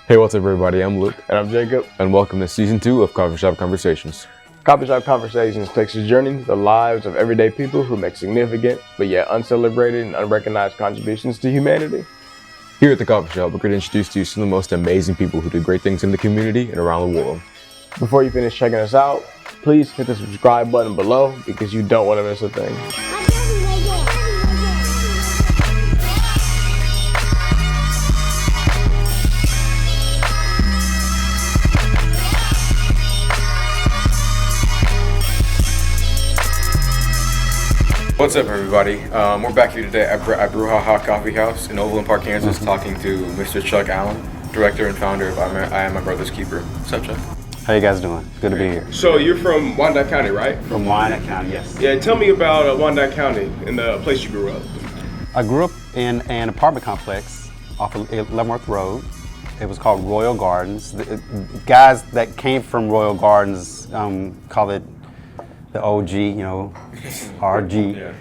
Hey, what's up, everybody? I'm Luke. And I'm Jacob. And welcome to Season 2 of CoffeeShop Conversations. CoffeeShop Conversations takes a journey to the lives of everyday people who make significant, but yet uncelebrated and unrecognized contributions to humanity. Here at the Coffee Shop, we're going to introduce to you some of the most amazing people who do great things in the community and around the world. Before you finish checking us out, please hit the subscribe button below because you don't want to miss a thing. What's up, everybody? We're back here today at Brouhaha Coffee House in Overland Park, Kansas, talking to Mr. Chuck Allen, director and founder of I Am My Brother's Keeper. What's up, Chuck? How you guys doing? Good to be here. So you're from Wyandotte County, right? From Wyandotte County, yes. Yeah, tell me about Wyandotte County and the place you grew up. I grew up in an apartment complex off of Leavenworth Road. It was called Royal Gardens. The guys that came from Royal Gardens call it the OG, RG. Yeah.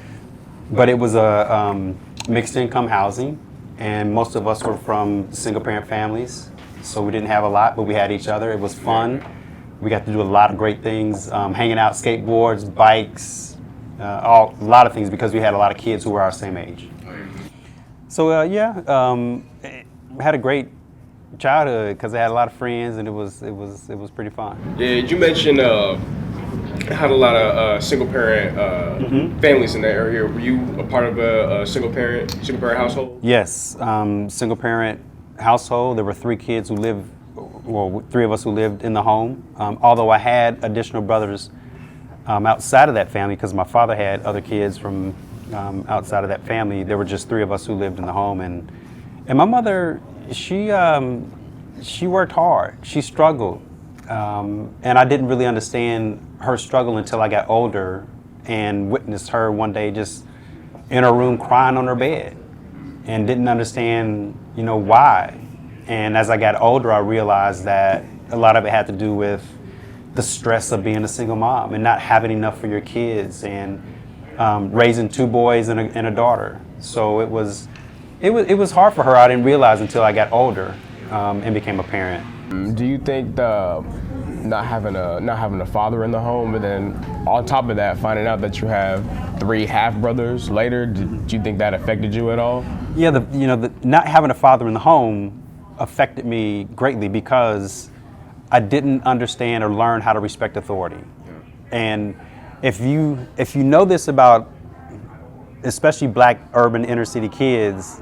But it was a mixed income housing, and most of us were from single parent families, so we didn't have a lot, but we had each other. It was fun. We got to do a lot of great things, hanging out, skateboards, bikes, a lot of things because we had a lot of kids who were our same age. So had a great childhood because I had a lot of friends, and it was pretty fun. Yeah, you mentioned had a lot of single parent families in that area. Were you a part of a single parent household? Yes, single parent household. There were three kids who lived, three of us who lived in the home. Although I had additional brothers outside of that family because my father had other kids from outside of that family. There were just three of us who lived in the home, and my mother, she worked hard. She struggled. And I didn't really understand her struggle until I got older and witnessed her one day just in her room crying on her bed and didn't understand, why. And as I got older, I realized that a lot of it had to do with the stress of being a single mom and not having enough for your kids and raising two boys and a daughter. So it was hard for her. I didn't realize until I got older and became a parent. Do you think not having a father in the home, and then on top of that, finding out that you have three half brothers later, did you think that affected you at all? Yeah, the not having a father in the home affected me greatly because I didn't understand or learn how to respect authority. Yeah. And if you know this about especially black urban inner city kids,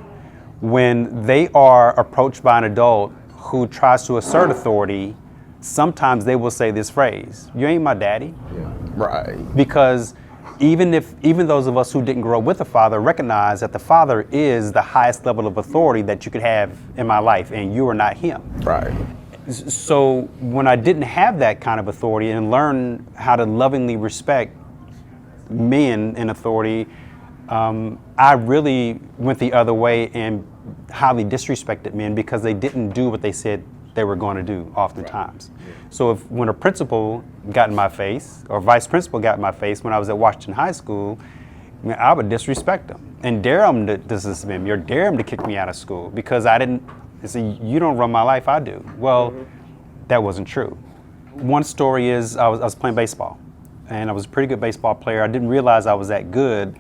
when they are approached by an adult who tries to assert authority, sometimes they will say this phrase, "You ain't my daddy." Yeah. Right. Because even those of us who didn't grow up with a father recognize that the father is the highest level of authority that you could have in my life, and you are not him. Right. So when I didn't have that kind of authority and learn how to lovingly respect men in authority, I really went the other way and highly disrespected men because they didn't do what they said they were going to do oftentimes. Right. Yeah. So when a principal got in my face or vice principal got in my face when I was at Washington High School, I would disrespect them and dare them to dismiss me or dare them to kick me out of school because I didn't say, "You don't run my life, I do." Well, that wasn't true. One story is I was playing baseball and I was a pretty good baseball player. I didn't realize I was that good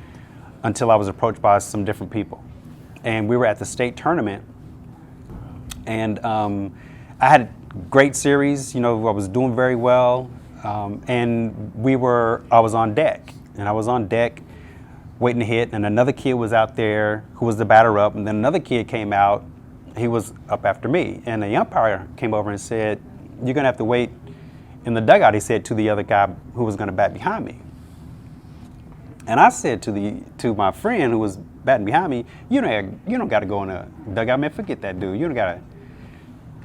until I was approached by some different people. And we were at the state tournament, and I had a great series. I was doing very well, and I was on deck, waiting to hit, and another kid was out there who was the batter up, and then another kid came out. He was up after me, and the umpire came over and said, "You're gonna have to wait in the dugout," he said to the other guy who was gonna bat behind me. And I said to my friend who was batting behind me, you don't got to go in a dugout, man. Forget that dude. You don't got to.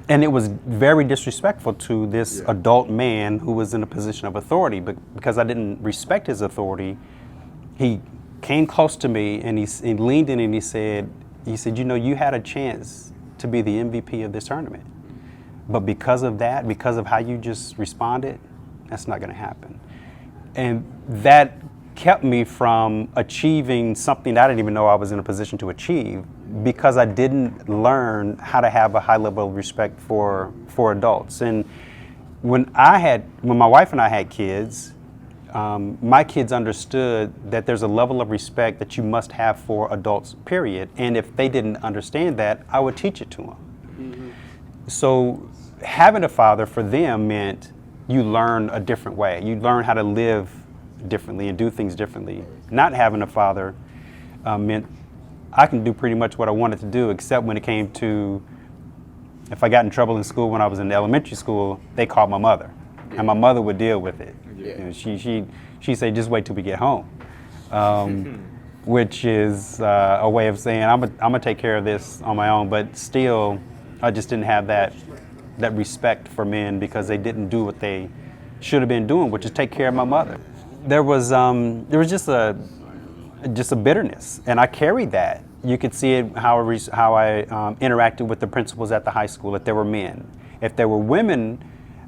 And it was very disrespectful to this adult man who was in a position of authority. But because I didn't respect his authority, he came close to me and he leaned in and he said, you had a chance to be the MVP of this tournament. But because of how you just responded, that's not going to happen. And that kept me from achieving something that I didn't even know I was in a position to achieve, because I didn't learn how to have a high level of respect for adults. And when my wife and I had kids, my kids understood that there's a level of respect that you must have for adults, period. And if they didn't understand that, I would teach it to them. Mm-hmm. So having a father for them meant you learn a different way. You learn how to live differently and do things differently. Not having a father meant I can do pretty much what I wanted to do, except when it came to, if I got in trouble in school when I was in elementary school, they called my mother. And my mother would deal with it. Yeah. You know, she said, just wait till we get home. Which is a way of saying, I'm gonna take care of this on my own, but still, I just didn't have that respect for men because they didn't do what they should have been doing, which is take care of my mother. There was just a bitterness, and I carried that. You could see it how I interacted with the principals at the high school. If there were men, if there were women,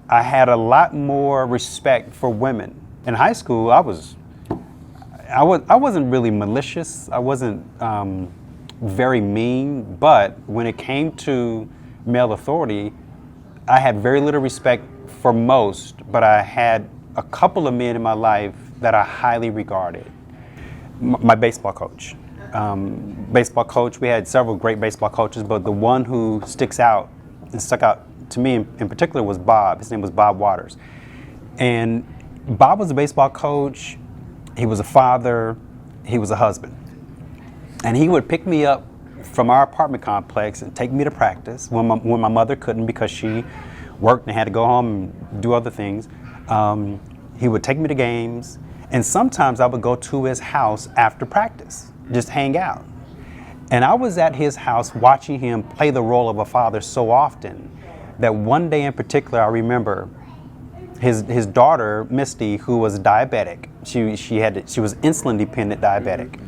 I had a lot more respect for women. In high school, I wasn't really malicious. I wasn't very mean, but when it came to male authority, I had very little respect for most, but I had a couple of men in my life that I highly regarded. My baseball coach. We had several great baseball coaches, but the one who stuck out to me in particular was Bob. His name was Bob Waters. And Bob was a baseball coach, he was a father, he was a husband. And he would pick me up from our apartment complex and take me to practice when my mother couldn't because she worked and had to go home and do other things. He would take me to games, and sometimes I would go to his house after practice, just hang out. And I was at his house watching him play the role of a father so often that one day in particular I remember his daughter, Misty, who was diabetic. She was insulin dependent diabetic.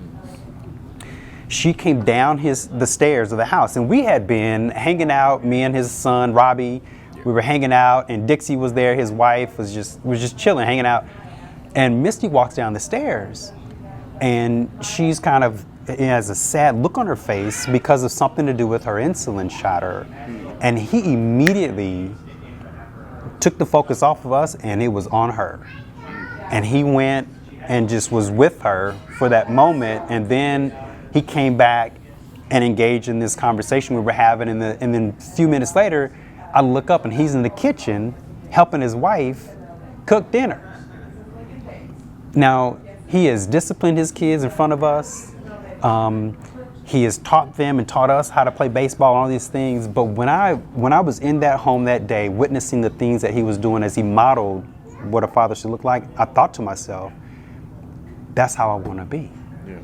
She came down the stairs of the house, and we had been hanging out, me and his son, Robbie. We were hanging out, and Dixie was there, his wife was just chilling, hanging out. And Misty walks down the stairs, and she's kind of has a sad look on her face because of something to do with her insulin shot her. And he immediately took the focus off of us, and it was on her. And he went and just was with her for that moment, and then he came back and engaged in this conversation we were having, and then a few minutes later, I look up and he's in the kitchen helping his wife cook dinner. Now, he has disciplined his kids in front of us. He has taught them and taught us how to play baseball and all these things. But when I was in that home that day, witnessing the things that he was doing as he modeled what a father should look like, I thought to myself, that's how I want to be. Yeah.